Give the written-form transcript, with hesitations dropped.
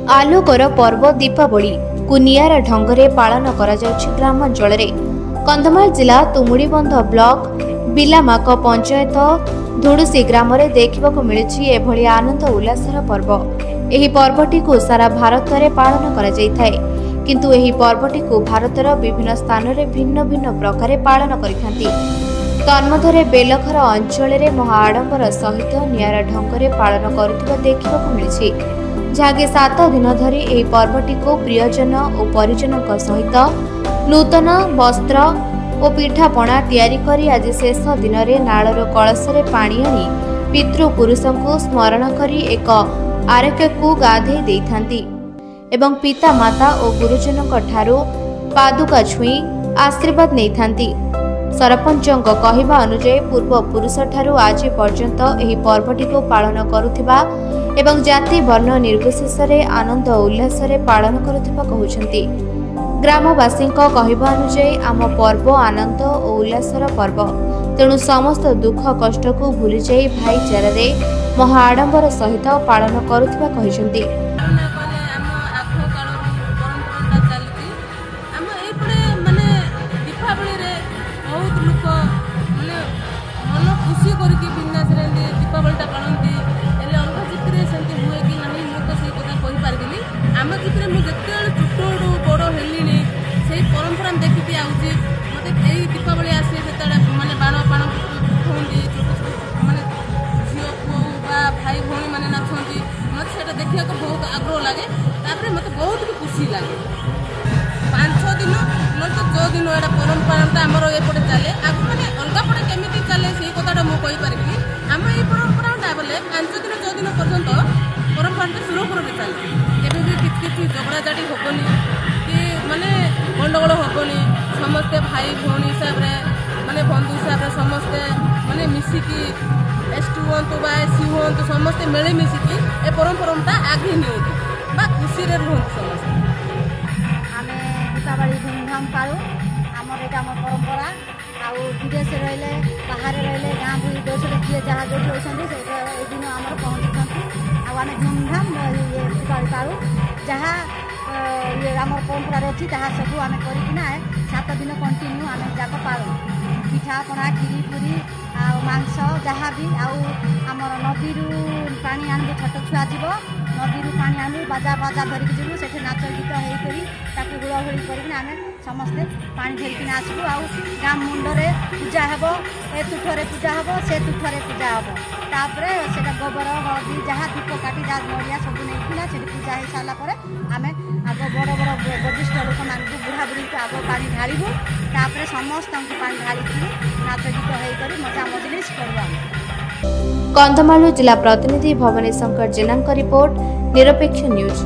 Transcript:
आलोकर पर्व दीपावली को नियारा ढंगरे पालन करा जाउछि ग्रामांचଳରେ। कंधमाल जिला तुमुड़ीबंध ब्लॉक बिलामाक पंचायत धुड़ुसी ग्राम रे देखिबाकु मिलिछि एभଳି आनंद उल्लासर पर्व। एही पर्वटी को सारा भारत रे पालन करा जाइथाय, किंतु एही पर्वटी को भारतर विभिन्न स्थान रे भिन्न भिन्न प्रकार पालन करिथांती। तन्मध्यरे बेलखर अंचल रे महा आडंबर सहित नियारा ढंगरे पालन करुथिबा देखिबाकु मिलिछि। जहाँकि 7 दिन धरी एही पर्वटी को प्रियजन और परिजन सहित नूतन वस्त्र और पिठापणा तैयारी करी आज शेष दिन में नालर कलश रे पानी आनी पितृपुरुष को स्मरण करी एक आरके को गाधे देइथांती एवं पिता माता और गुरुजन ठारू पादुका छुई आशीर्वाद नैथांती। सरपंचों कहवा अनुसार पूर्व पुरुष ठारू आज पर्यंत एही पर्वटी को पालन करुथिबा एवं जाति वर्ण निर्विशेष रे आनंद उल्लास रे पालन करुथिबा कहउछंती। ग्रामवासी कहवा अनुसार आम पर्व आनंद और उल्लासर पर्व, तेणु समस्त दुख कष्ट को भूली जाई भाईचारा रे महा आडंबर सहित पालन करुथिबा कहउछंती। परंपरा देखी आउची मत दीपावली आसे माने बाण बाण उठाऊँगी माने झील पु भाई भाई मैंने नाचती मत से देखा बहुत आग्रह लगे। मत बहुत भी खुशी लगे। 5 दिन न तो जो दिन एटा परंपरा आमर एपटे चले आग मैंने अलग पटे केमी चले से कथा मुझे पारि आम ये परंपरा बोले 5 दिन जो दिन पर्यंत परंपरा सुरक्षित चले केवे किसी झगड़ाझाटी हेनी कि माने गंडगोल हेनी समस्ते भाई भौणी हिसाब से माने बंधु हिसाब से समस्ते माने मिसिकी एसटी हूँ बा एससी हूँ समस्ते मिले मिसिकी ए परंपरा आगे नियंतु बा खुशी रे रुहतु समस्ते। आम दीपावली धूमधाम पालू आमर यहाँ आम परंपरा आउ विदेश रहिले बाहर रहिले गाँ भी देश किए जहाँ जो दिन आम पहुँचुं आम धूमधाम दीपावली पालू जहाँ ये आम परंपरा अच्छी जहाँ सब आम करना 7 दिन कंटिन्यू आम जाक पालू पिठा पणा खीरी पूरी मांस जहाँ भी आमर नदी पानी आनबू छोट छुआ जीव नदी पानी आनबू बाजा बाजा धरिक जीवु से नाच गीत होकर हुड़हुड़ी कर समस्ते पानी धरिक आसबू गाँ मुंडे पूजा हे ए तुठरे पूजा हे से तुठरे पूजा हे तापर से गोबर हलदी जहाँ दीप काटी जहाँ नड़िया सब नहीं से पूजा हो सारापर आम आग बड़ बड़ वरिष्ठ लोक मानक बुढ़ा बुढ़ी को आग पानी ढालू तापर समस्त पानी ढाली नाच गीत होकर मजा मजलिस करूँ। कंधमाल जिला प्रतिनिधि भवानी शंकर जेना रिपोर्ट निरपेक्ष न्यूज।